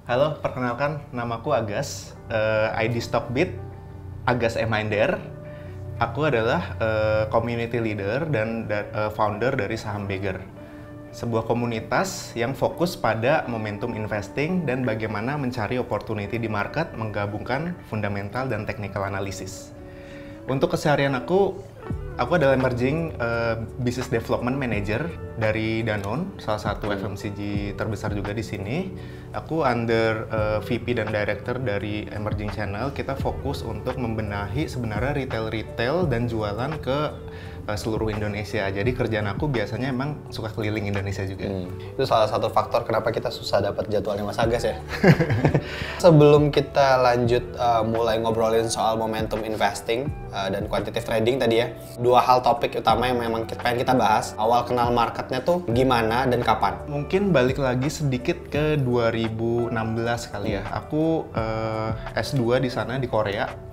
Halo, perkenalkan namaku Agas, ID Stockbit, Agas Eminder. Aku adalah community leader dan founder dari Saham Bagger, sebuah komunitas yang fokus pada momentum investing dan bagaimana mencari opportunity di market menggabungkan fundamental dan technical analysis. Untuk keseharian aku adalah emerging business development manager dari Danone, salah satu FMCG terbesar juga di sini. Aku under VP dan director dari emerging channel. Kita fokus untuk membenahi sebenarnya retail dan jualan ke seluruh Indonesia. Jadi kerjaan aku biasanya emang suka keliling Indonesia juga. Itu salah satu faktor kenapa kita susah dapat jadwalnya Mas Agas ya. Sebelum kita lanjut mulai ngobrolin soal momentum investing dan quantitative trading tadi ya, dua hal topik utama yang memang pengen kita bahas. Awal kenal marketnya tuh gimana dan kapan? Mungkin balik lagi sedikit ke 2016 kali ya. Aku S2 di sana di Korea.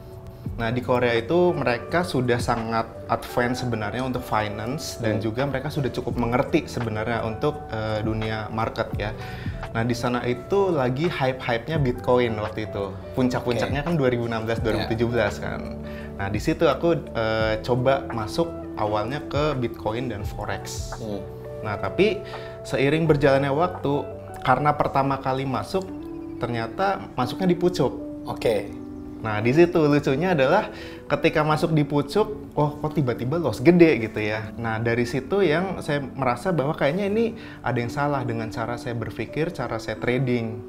Nah, di Korea itu mereka sudah sangat advance sebenarnya untuk finance dan juga mereka sudah cukup mengerti sebenarnya untuk dunia market ya. Nah, di sana itu lagi hype-hype-nya Bitcoin waktu itu. Puncak-puncaknya kan 2016-2017 kan. Nah, di situ aku coba masuk awalnya ke Bitcoin dan Forex. Nah, tapi seiring berjalannya waktu, karena pertama kali masuk, ternyata masuknya di pucuk. Nah, di situ lucunya adalah ketika masuk di pucuk, oh kok tiba-tiba loss gede gitu ya. Nah, dari situ yang saya merasa bahwa kayaknya ini ada yang salah dengan cara saya berpikir, cara saya trading.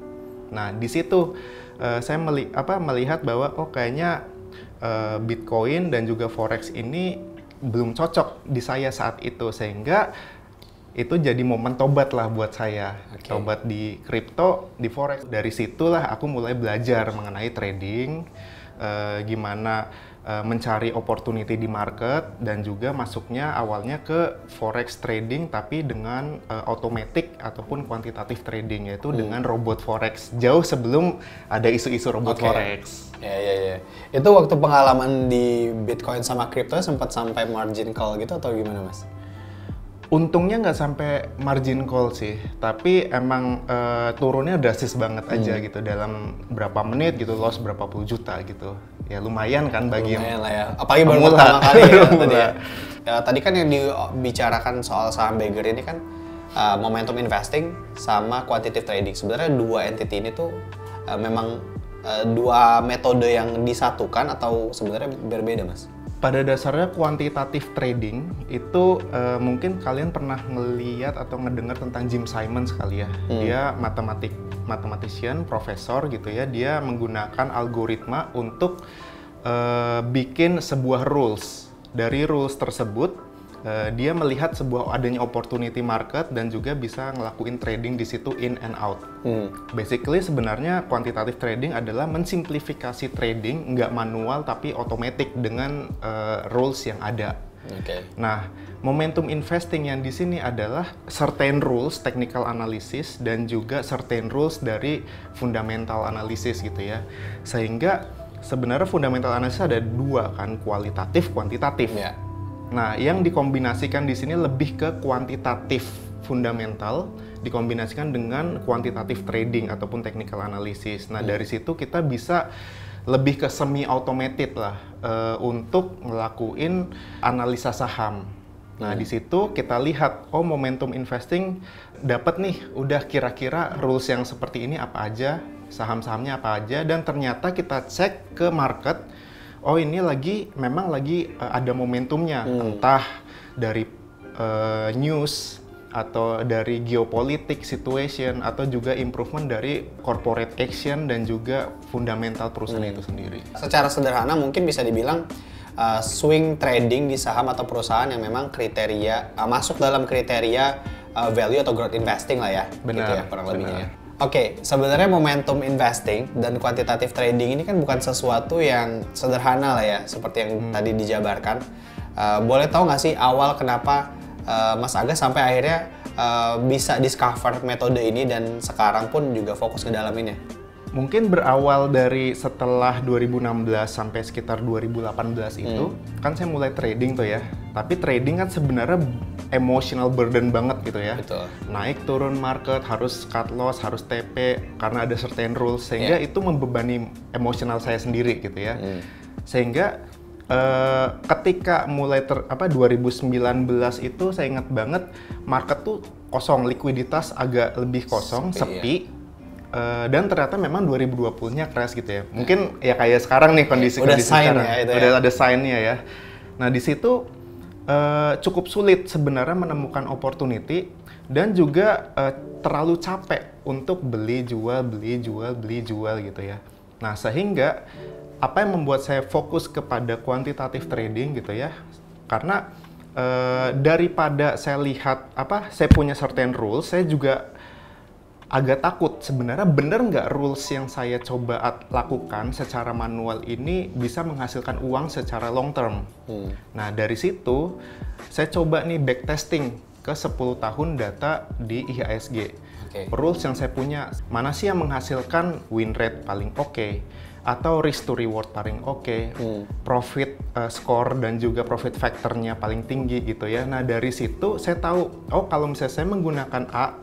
Nah, di situ saya melihat bahwa oh kayaknya Bitcoin dan juga Forex ini belum cocok di saya saat itu, sehingga itu jadi momen tobat lah buat saya. Tobat di kripto, di forex. Dari situlah aku mulai belajar mengenai trading, gimana mencari opportunity di market, dan juga masuknya awalnya ke forex trading tapi dengan automatic ataupun quantitative trading, yaitu dengan robot forex, jauh sebelum ada isu-isu robot forex. Ya. Itu waktu pengalaman di Bitcoin sama kripto sempat sampai margin call gitu atau gimana Mas? Untungnya nggak sampai margin call sih, tapi emang turunnya drastis banget aja gitu, dalam berapa menit gitu, loss berapa puluh juta gitu. Ya lumayan kan bagi lumayan lah ya, apalagi baru pertama kali ya tadi ya. Tadi kan yang dibicarakan soal Saham Bagger ini kan momentum investing sama quantitative trading. Sebenarnya dua entity ini tuh memang dua metode yang disatukan atau sebenarnya berbeda Mas? Pada dasarnya kuantitatif trading itu mungkin kalian pernah melihat atau ngedengar tentang Jim Simons kali ya. Dia mathematician, profesor gitu ya. Dia menggunakan algoritma untuk bikin sebuah rules. Dari rules tersebut dia melihat sebuah adanya opportunity market dan juga bisa ngelakuin trading di situ in and out. Basically sebenarnya quantitative trading adalah mensimplifikasi trading, nggak manual tapi otomatis dengan rules yang ada. Nah, momentum investing yang di sini adalah certain rules technical analysis dan juga certain rules dari fundamental analysis gitu ya. Sehingga sebenarnya fundamental analysis ada dua kan, kualitatif, kuantitatif. Nah, yang dikombinasikan di sini lebih ke kuantitatif fundamental dikombinasikan dengan kuantitatif trading ataupun technical analysis. Nah, dari situ kita bisa lebih ke semi automated lah untuk ngelakuin analisa saham. Nah, di situ kita lihat oh momentum investing dapat nih, udah kira-kira rules yang seperti ini apa aja, saham-sahamnya apa aja, dan ternyata kita cek ke market. Oh ini memang lagi ada momentumnya, entah dari news atau dari geopolitik situation atau juga improvement dari corporate action dan juga fundamental perusahaan itu sendiri. Secara sederhana mungkin bisa dibilang swing trading di saham atau perusahaan yang memang kriteria masuk dalam kriteria value atau growth investing lah ya. Benar, gitu ya, kurang lebihnya ya. Sebenarnya momentum investing dan quantitative trading ini kan bukan sesuatu yang sederhana lah ya, seperti yang tadi dijabarkan. Boleh tahu nggak sih awal kenapa Mas Agas sampai akhirnya bisa discover metode ini dan sekarang pun juga fokus ke dalam ini? Mungkin berawal dari setelah 2016 sampai sekitar 2018 itu, kan saya mulai trading tuh ya. Tapi trading kan sebenarnya emotional burden banget gitu ya. Betul. Naik turun market, harus cut loss, harus TP, karena ada certain rules. Sehingga itu membebani emosional saya sendiri gitu ya. Sehingga ketika mulai 2019 itu saya ingat banget, market tuh kosong, likuiditas agak lebih kosong, sepi. Dan ternyata memang 2020-nya crash gitu ya. Mungkin ya kayak sekarang nih kondisi sekarang. Ya, itu udah ada sign-nya ya. Nah di situ cukup sulit sebenarnya menemukan opportunity dan juga terlalu capek untuk beli jual gitu ya. Nah sehingga apa yang membuat saya fokus kepada quantitative trading gitu ya. Karena daripada saya lihat saya punya certain rules, saya juga agak takut sebenarnya bener nggak rules yang saya coba lakukan secara manual ini bisa menghasilkan uang secara long term. Nah dari situ saya coba nih backtesting ke 10 tahun data di IHSG. Rules yang saya punya, mana sih yang menghasilkan win rate paling oke, atau risk to reward paling oke, profit score dan juga profit factornya paling tinggi gitu ya. Nah dari situ saya tahu, oh kalau misalnya saya menggunakan A,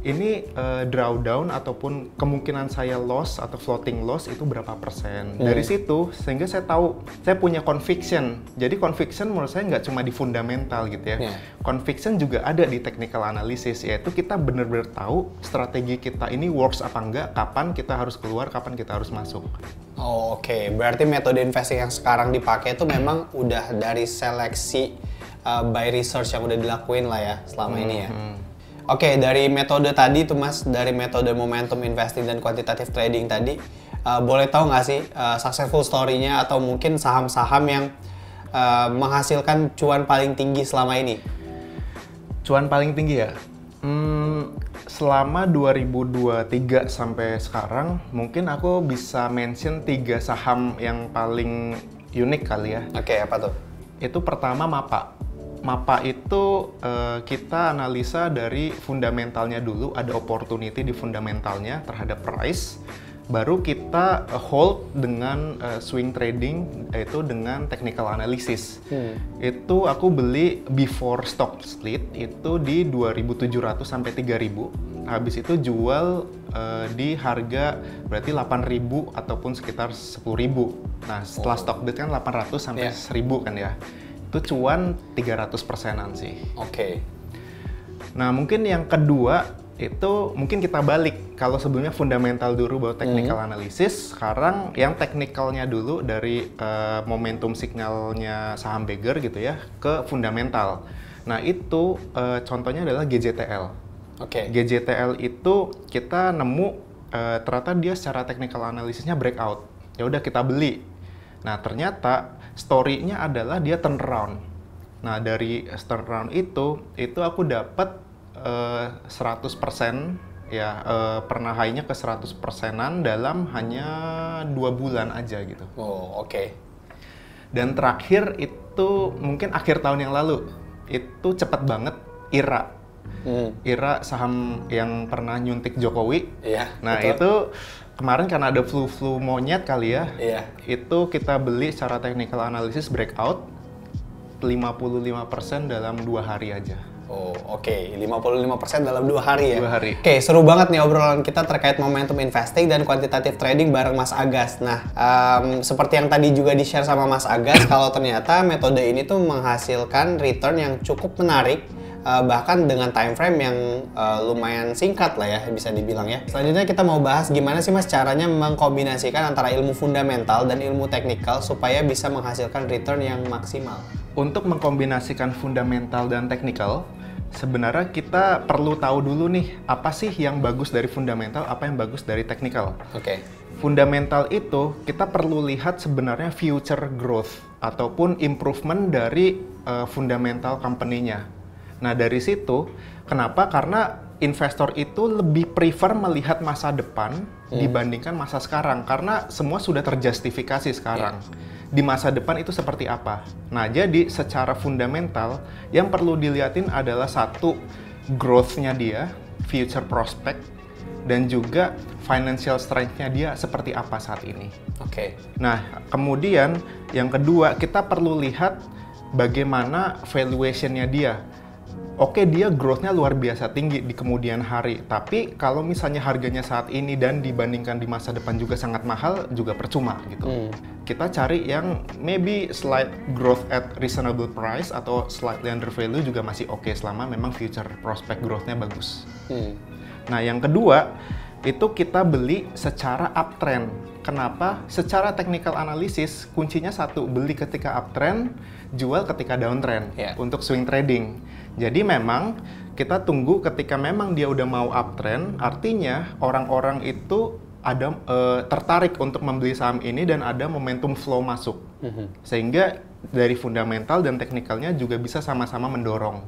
ini drawdown ataupun kemungkinan saya loss atau floating loss itu berapa persen. Dari situ, sehingga saya tahu, saya punya conviction. Jadi conviction menurut saya nggak cuma di fundamental gitu ya. Conviction juga ada di technical analysis, yaitu kita benar-benar tahu strategi kita ini works apa enggak, kapan kita harus keluar, kapan kita harus masuk. Oh, oke. Berarti metode investing yang sekarang dipakai itu memang udah dari seleksi by research yang udah dilakuin lah ya selama ini ya. Oke, dari metode tadi tuh Mas, dari metode momentum investing dan quantitative trading tadi, boleh tahu nggak sih successful story-nya atau mungkin saham-saham yang menghasilkan cuan paling tinggi selama ini? Cuan paling tinggi ya? Selama 2023 sampai sekarang, mungkin aku bisa mention 3 saham yang paling unik kali ya. Oke, apa tuh? Itu pertama MAPA. MAPA itu kita analisa dari fundamentalnya dulu, ada opportunity di fundamentalnya terhadap price, baru kita hold dengan swing trading, yaitu dengan technical analysis. Itu aku beli before stock split itu di 2.700 sampai 3.000. Habis itu jual di harga berarti 8.000 ataupun sekitar 10.000. Nah setelah stock split kan 800 sampai 1.000 kan ya. Itu cuan 300%-an sih. Oke. Nah mungkin yang kedua itu mungkin kita balik. Kalau sebelumnya fundamental dulu baru technical analysis, sekarang yang technicalnya dulu dari momentum signalnya saham Bagger gitu ya ke fundamental. Nah itu contohnya adalah GJTL. GJTL itu kita nemu ternyata dia secara technical analisisnya breakout. Ya udah kita beli. Nah ternyata story-nya adalah dia turnaround. Nah dari turnaround itu aku dapat 100% ya, pernah high-nya ke 100%-an dalam hanya 2 bulan aja gitu. Oh, oke. Dan terakhir itu mungkin akhir tahun yang lalu, itu cepet banget IRA. IRA saham yang pernah nyuntik Jokowi. Iya, nah betul. itu kemarin karena ada flu monyet kali ya, itu kita beli secara technical analysis breakout 55% dalam 2 hari aja. Oh, oke. 55% dalam 2 hari ya? 2 hari. Oke, seru banget nih obrolan kita terkait momentum investing dan quantitative trading bareng Mas Agas. Nah, seperti yang tadi juga di-share sama Mas Agas, kalau ternyata metode ini tuh menghasilkan return yang cukup menarik, bahkan dengan time frame yang lumayan singkat lah ya, bisa dibilang ya. Selanjutnya kita mau bahas gimana sih Mas caranya mengkombinasikan antara ilmu fundamental dan ilmu teknikal supaya bisa menghasilkan return yang maksimal. Untuk mengkombinasikan fundamental dan teknikal, sebenarnya kita perlu tahu dulu nih, apa sih yang bagus dari fundamental, apa yang bagus dari teknikal. Oke. Fundamental itu kita perlu lihat sebenarnya future growth ataupun improvement dari fundamental company-nya. Nah dari situ, kenapa? Karena investor itu lebih prefer melihat masa depan dibandingkan masa sekarang. Karena semua sudah terjustifikasi sekarang. Di masa depan itu seperti apa. Nah jadi secara fundamental, yang perlu dilihatin adalah satu, growth-nya dia, future prospect. dan juga financial strength-nya dia seperti apa saat ini. Oke. Nah, kemudian yang kedua, kita perlu lihat bagaimana valuation-nya dia. Oke, dia growth-nya luar biasa tinggi di kemudian hari, tapi kalau misalnya harganya saat ini dan dibandingkan di masa depan juga sangat mahal, juga percuma gitu. Kita cari yang maybe slight growth at reasonable price atau slightly under value juga masih oke selama memang future prospect growth-nya bagus. Nah, yang kedua, itu kita beli secara uptrend. Kenapa? Secara technical analysis, kuncinya satu, beli ketika uptrend, jual ketika downtrend untuk swing trading. Jadi memang kita tunggu ketika memang dia udah mau uptrend, artinya orang-orang itu ada tertarik untuk membeli saham ini dan ada momentum flow masuk. Sehingga dari fundamental dan teknikalnya juga bisa sama-sama mendorong.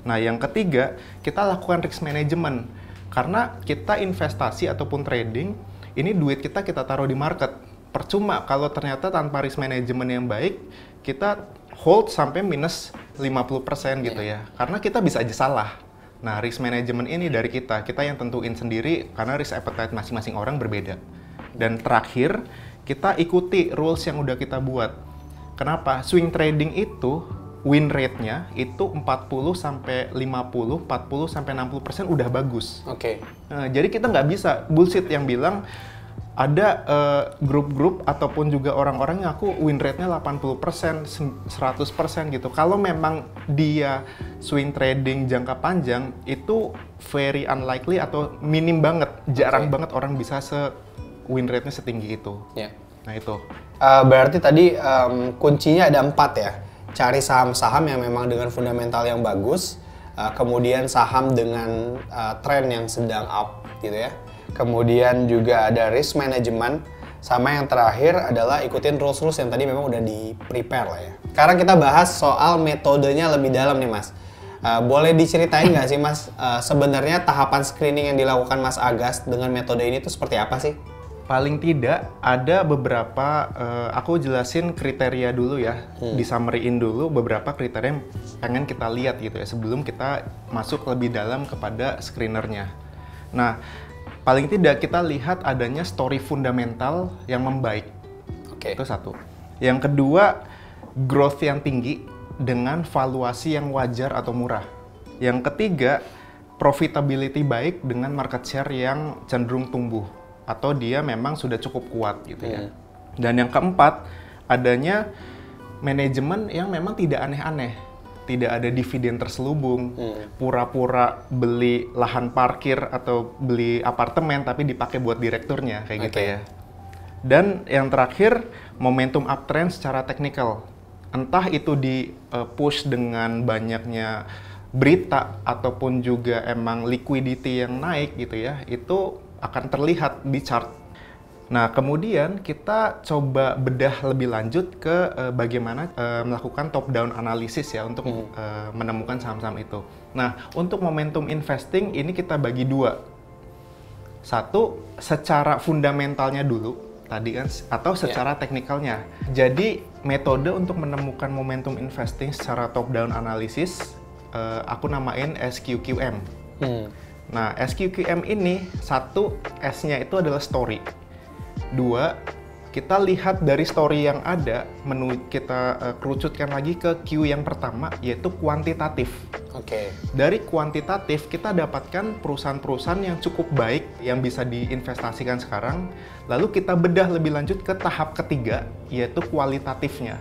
Nah, yang ketiga, kita lakukan risk management. Karena kita investasi ataupun trading, ini duit kita taruh di market. Percuma kalau ternyata tanpa risk management yang baik, kita hold sampai minus 50% gitu ya. Karena kita bisa aja salah. Nah, risk management ini dari kita yang tentuin sendiri karena risk appetite masing-masing orang berbeda. Dan terakhir, kita ikuti rules yang udah kita buat. Kenapa? Swing trading itu win rate-nya itu 40 sampai 50, 40 sampai 60% udah bagus. Nah, jadi kita nggak bisa bullshit yang bilang ada grup-grup ataupun juga orang-orang yang aku win rate-nya 80%, 100% gitu. Kalau memang dia swing trading jangka panjang, itu very unlikely atau minim banget, jarang banget orang bisa win rate-nya setinggi itu. Nah itu. Berarti tadi kuncinya ada 4 ya? Cari saham-saham yang memang dengan fundamental yang bagus, kemudian saham dengan tren yang sedang up gitu ya. Kemudian juga ada risk management, sama yang terakhir adalah ikutin rules-rules yang tadi memang udah di-prepare lah ya. Sekarang kita bahas soal metodenya lebih dalam nih Mas. Boleh diceritain nggak sih Mas, sebenarnya tahapan screening yang dilakukan Mas Agas dengan metode ini tuh seperti apa sih? Paling tidak ada beberapa, aku jelasin kriteria dulu ya, disummary-in dulu beberapa kriteria yang pengen kita lihat gitu ya sebelum kita masuk lebih dalam kepada screenernya. Nah, paling tidak kita lihat adanya story fundamental yang membaik. Itu satu. Yang kedua, growth yang tinggi dengan valuasi yang wajar atau murah. Yang ketiga, profitability baik dengan market share yang cenderung tumbuh atau dia memang sudah cukup kuat gitu ya. Dan yang keempat, adanya manajemen yang memang tidak aneh-aneh. Tidak ada dividen terselubung, pura-pura beli lahan parkir atau beli apartemen tapi dipakai buat direkturnya kayak gitu ya. Dan yang terakhir, momentum uptrend secara teknikal. Entah itu di push dengan banyaknya berita ataupun juga emang liquidity yang naik gitu ya, itu akan terlihat di chart. Nah, kemudian kita coba bedah lebih lanjut ke bagaimana melakukan top-down analysis ya untuk menemukan saham-saham itu. Nah, untuk momentum investing ini kita bagi dua. Satu, secara fundamentalnya dulu, tadi kan, atau secara teknikalnya. Jadi, metode untuk menemukan momentum investing secara top-down analysis, aku namain SQQM. Nah, SQQM ini, satu, S-nya itu adalah story. Dua, kita lihat dari story yang ada, kita kerucutkan lagi ke Q yang pertama, yaitu kuantitatif. Dari kuantitatif, kita dapatkan perusahaan-perusahaan yang cukup baik, yang bisa diinvestasikan sekarang, lalu kita bedah lebih lanjut ke tahap ketiga, yaitu kualitatifnya.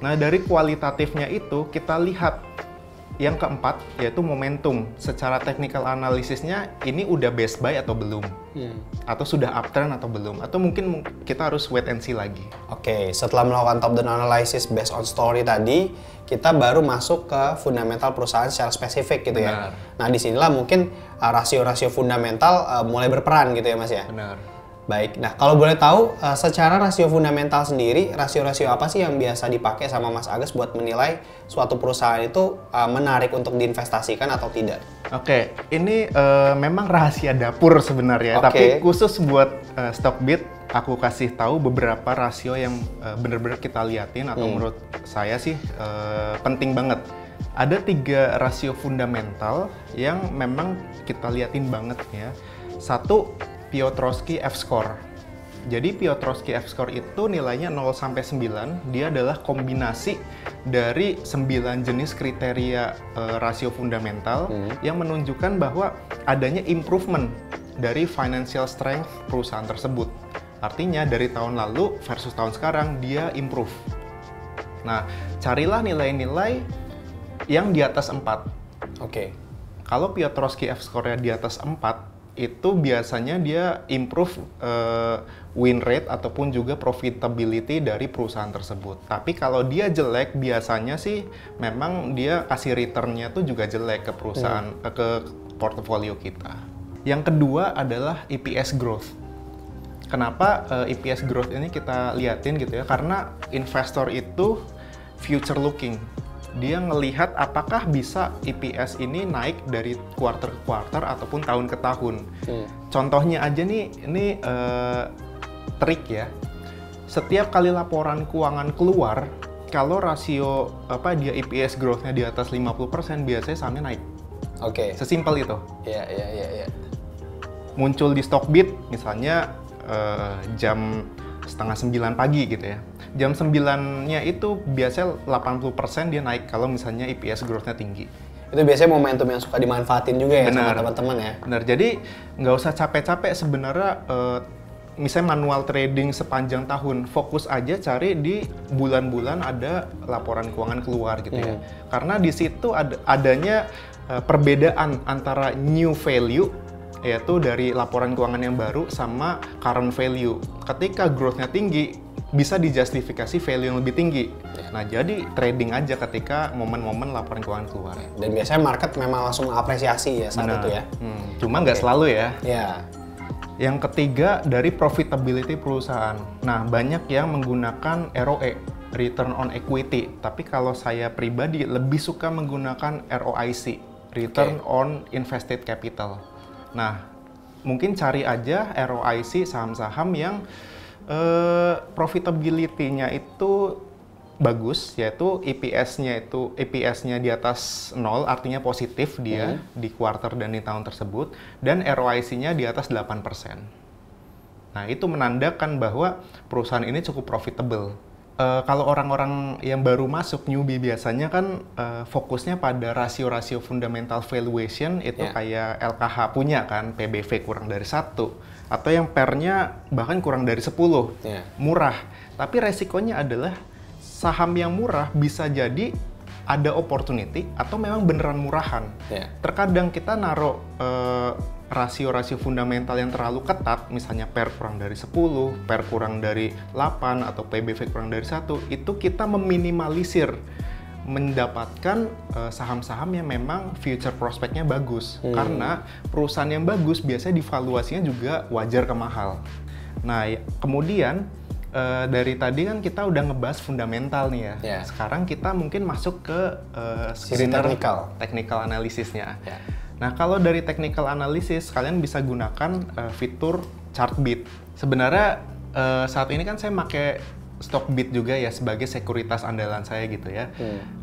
Nah, dari kualitatifnya itu, kita lihat yang keempat, yaitu momentum. Secara technical analisisnya, ini udah best buy atau belum? Atau sudah uptrend atau belum? Atau mungkin kita harus wait and see lagi. Setelah melakukan top-down analysis based on story tadi, kita baru masuk ke fundamental perusahaan secara spesifik gitu ya. Nah, disinilah mungkin rasio-rasio fundamental mulai berperan gitu ya Mas ya? Baik, nah kalau boleh tahu secara rasio fundamental sendiri, rasio-rasio apa sih yang biasa dipakai sama Mas Agas buat menilai suatu perusahaan itu menarik untuk diinvestasikan atau tidak? Ini memang rahasia dapur sebenarnya, tapi khusus buat Stockbit, aku kasih tahu beberapa rasio yang benar-benar kita liatin atau menurut saya sih penting banget. Ada 3 rasio fundamental yang memang kita liatin banget ya. Satu, Piotrowski F-score. Jadi Piotrowski F-score itu nilainya 0 sampai 9, dia adalah kombinasi dari 9 jenis kriteria rasio fundamental yang menunjukkan bahwa adanya improvement dari financial strength perusahaan tersebut. Artinya dari tahun lalu versus tahun sekarang dia improve. Nah, carilah nilai-nilai yang di atas 4. Oke. Kalau Piotrowski F-score-nya di atas 4, itu biasanya dia improve win rate ataupun juga profitability dari perusahaan tersebut. Tapi kalau dia jelek, biasanya sih memang dia kasih return-nya tuh juga jelek ke perusahaan, ke portofolio kita. Yang kedua adalah EPS growth. Kenapa EPS growth ini kita liatin gitu ya? Karena investor itu future looking. Dia ngelihat apakah bisa EPS ini naik dari quarter ke quarter ataupun tahun ke tahun. Contohnya aja nih, ini trik ya. Setiap kali laporan keuangan keluar, kalau rasio dia EPS growth-nya di atas 50%, biasanya sahamnya naik. Oke. Sesimpel itu. Iya. Muncul di Stockbit misalnya jam setengah 9 pagi gitu ya. Jam 9-nya itu biasanya 80% dia naik kalau misalnya EPS growth-nya tinggi. Itu biasanya momentum yang suka dimanfaatin juga ya sama Benar. teman-teman ya. Benar, jadi nggak usah capek-capek sebenarnya misalnya manual trading sepanjang tahun, fokus aja cari di bulan-bulan ada laporan keuangan keluar gitu ya. Karena di situ adanya perbedaan antara new value, yaitu dari laporan keuangan yang baru sama current value. Ketika growth-nya tinggi, bisa dijustifikasi value yang lebih tinggi. Nah, jadi trading aja ketika momen-momen laporan keuangan keluar. Dan biasanya market memang langsung apresiasi ya saat itu ya. Cuma nggak selalu ya. Ya. Yang ketiga, dari profitability perusahaan. Nah, banyak yang menggunakan ROE, Return on Equity. Tapi kalau saya pribadi lebih suka menggunakan ROIC, Return on Invested Capital. Nah, mungkin cari aja ROIC saham-saham yang profitability-nya itu bagus, yaitu EPS-nya di atas 0, artinya positif dia di quarter dan di tahun tersebut, dan ROIC-nya di atas 8%. Nah, itu menandakan bahwa perusahaan ini cukup profitable. Kalau orang-orang yang baru masuk, newbie biasanya kan fokusnya pada rasio-rasio fundamental valuation, itu kayak LKH punya kan, PBV kurang dari 1, atau yang PER-nya bahkan kurang dari 10, murah. Tapi resikonya adalah saham yang murah bisa jadi ada opportunity atau memang beneran murahan. Terkadang kita naruh rasio-rasio fundamental yang terlalu ketat, misalnya PER kurang dari 10, PER kurang dari 8, atau PBV kurang dari 1, itu kita meminimalisir mendapatkan saham-saham yang memang future prospeknya bagus. Karena perusahaan yang bagus biasanya divaluasinya juga wajar ke mahal. Nah, kemudian dari tadi kan kita udah ngebahas fundamental nih ya. Sekarang kita mungkin masuk ke technical analisisnya. Nah, kalau dari technical analysis, kalian bisa gunakan fitur Chartbeat. Sebenarnya saat ini kan saya pakai Stockbit juga ya sebagai sekuritas andalan saya gitu ya.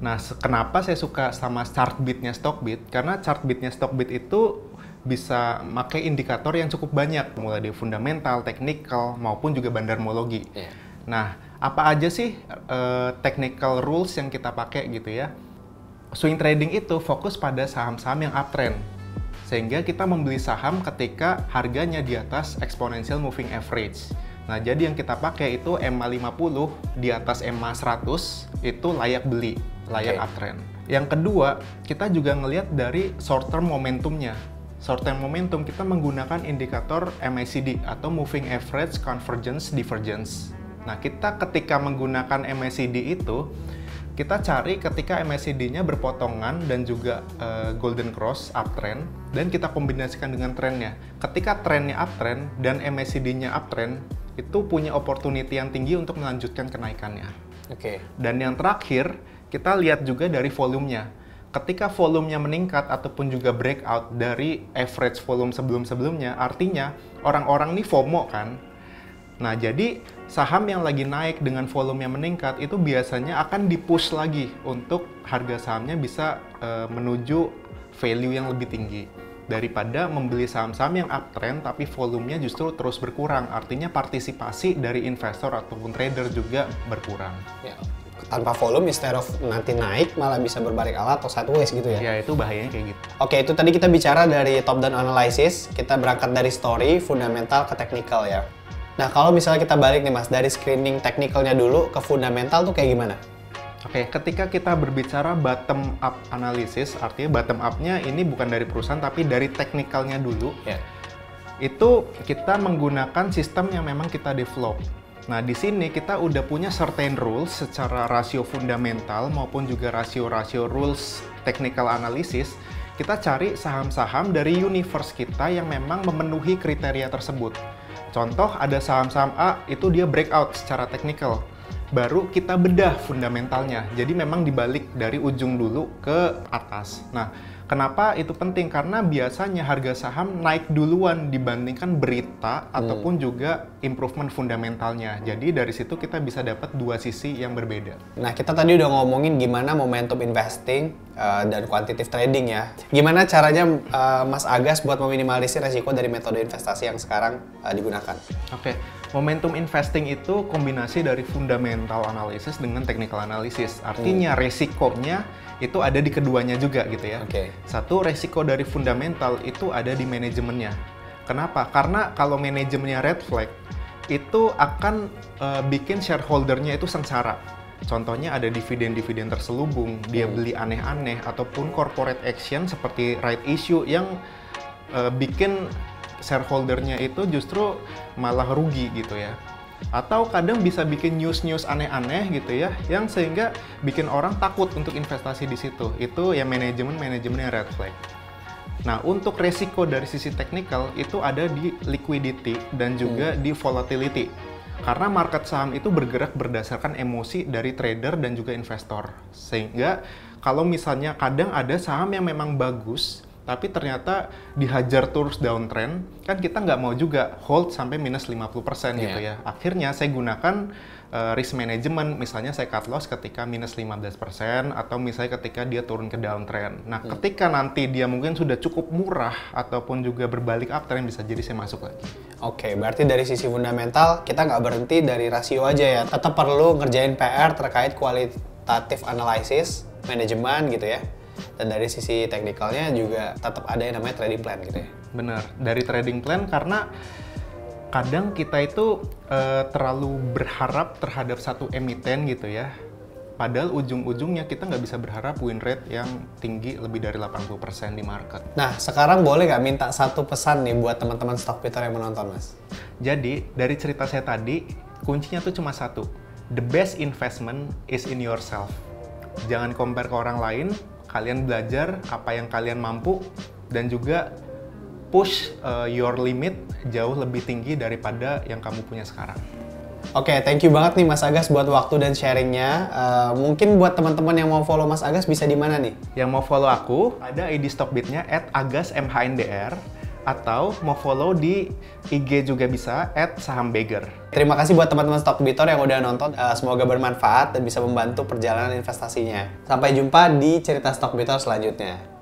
Nah, kenapa saya suka sama Chartbeat-nya Stockbit? Karena Chartbeat-nya Stockbit itu bisa pakai indikator yang cukup banyak, mulai dari fundamental, technical, maupun juga bandarmologi. Nah, apa aja sih technical rules yang kita pakai gitu ya? Swing trading itu fokus pada saham-saham yang uptrend, sehingga kita membeli saham ketika harganya di atas exponential moving average. Nah, jadi yang kita pakai itu EMA 50 di atas EMA 100 itu layak beli, layak uptrend. Yang kedua, kita juga ngelihat dari short term momentumnya. Short term momentum kita menggunakan indikator MACD atau Moving Average Convergence Divergence. Nah, kita ketika menggunakan MACD itu, kita cari ketika MACD-nya berpotongan dan juga golden cross uptrend, dan kita kombinasikan dengan trennya. Ketika trennya uptrend dan MACD-nya uptrend, itu punya opportunity yang tinggi untuk melanjutkan kenaikannya. Dan yang terakhir, kita lihat juga dari volumenya. Ketika volumenya meningkat ataupun juga breakout dari average volume sebelum-sebelumnya, artinya orang-orang ini FOMO kan. Nah, jadi saham yang lagi naik dengan volume yang meningkat itu biasanya akan di-push lagi untuk harga sahamnya bisa menuju value yang lebih tinggi. daripada membeli saham-saham yang uptrend tapi volumenya justru terus berkurang. Artinya partisipasi dari investor ataupun trader juga berkurang. Ya, tanpa volume instead of nanti naik malah bisa berbalik arah atau sideways gitu ya? Ya, itu bahayanya kayak gitu. Oke, itu tadi kita bicara dari top down analysis, kita berangkat dari story, fundamental ke technical ya. Nah, kalau misalnya kita balik nih Mas, dari screening technicalnya dulu ke fundamental tuh kayak gimana? Oke, ketika kita berbicara bottom up analysis, artinya bottom up-nya ini bukan dari perusahaan tapi dari teknikalnya dulu. Ya. Itu kita menggunakan sistem yang memang kita develop. Nah, di sini kita udah punya certain rules secara rasio fundamental maupun juga rasio-rasio rules technical analysis. Kita cari saham-saham dari universe kita yang memang memenuhi kriteria tersebut. Contoh, ada saham-saham A, itu dia breakout secara technical. Baru kita bedah fundamentalnya. Jadi memang dibalik dari ujung dulu ke atas. Nah, kenapa itu penting? Karena biasanya harga saham naik duluan dibandingkan berita ataupun juga improvement fundamentalnya. Jadi dari situ kita bisa dapat dua sisi yang berbeda. Nah, kita tadi udah ngomongin gimana momentum investing dan quantitative trading ya. Gimana caranya Mas Agas buat meminimalisir resiko dari metode investasi yang sekarang digunakan? Oke. Momentum investing itu kombinasi dari fundamental analysis dengan technical analysis. Artinya resikonya itu ada di keduanya juga gitu ya. Satu, resiko dari fundamental itu ada di manajemennya. Kenapa? Karena kalau manajemennya red flag, itu akan bikin shareholder-nya itu sengsara. Contohnya ada dividen-dividen terselubung, dia beli aneh-aneh, ataupun corporate action seperti right issue yang bikin shareholder-nya itu justru malah rugi gitu ya. Atau kadang bisa bikin news-news aneh-aneh gitu ya, yang sehingga bikin orang takut untuk investasi di situ. Itu ya manajemennya red flag. Nah, untuk resiko dari sisi teknikal itu ada di liquidity dan juga di volatility. Karena market saham itu bergerak berdasarkan emosi dari trader dan juga investor. Sehingga kalau misalnya kadang ada saham yang memang bagus, tapi ternyata dihajar terus downtrend, kan kita nggak mau juga hold sampai minus 50% gitu ya. Akhirnya saya gunakan risk management, misalnya saya cut loss ketika minus 15%, atau misalnya ketika dia turun ke downtrend. Nah, ketika nanti dia mungkin sudah cukup murah, ataupun juga berbalik uptrend, bisa jadi saya masuk lagi. Oke, berarti dari sisi fundamental, kita nggak berhenti dari rasio aja ya. Tetap perlu ngerjain PR terkait qualitative analysis, manajemen gitu ya. Dan dari sisi teknikalnya juga tetap ada yang namanya trading plan gitu ya. Benar, dari trading plan karena kadang kita itu terlalu berharap terhadap satu emiten gitu ya. Padahal ujung-ujungnya kita nggak bisa berharap win rate yang tinggi lebih dari 80% di market. Nah, sekarang boleh nggak minta satu pesan nih buat teman-teman stockpicker yang menonton, Mas? Jadi, dari cerita saya tadi, kuncinya tuh cuma satu. The best investment is in yourself. Jangan compare ke orang lain, kalian belajar apa yang kalian mampu, dan juga push your limit jauh lebih tinggi daripada yang kamu punya sekarang. Oke, thank you banget nih Mas Agas buat waktu dan sharingnya. Mungkin buat teman-teman yang mau follow Mas Agas bisa di mana nih? Yang mau follow aku, ada ID Stockbit-nya @agasmhndr, atau mau follow di IG juga bisa @sahambagger. Terima kasih buat teman-teman Stockbitor yang udah nonton. Semoga bermanfaat dan bisa membantu perjalanan investasinya. Sampai jumpa di cerita Stockbitor selanjutnya.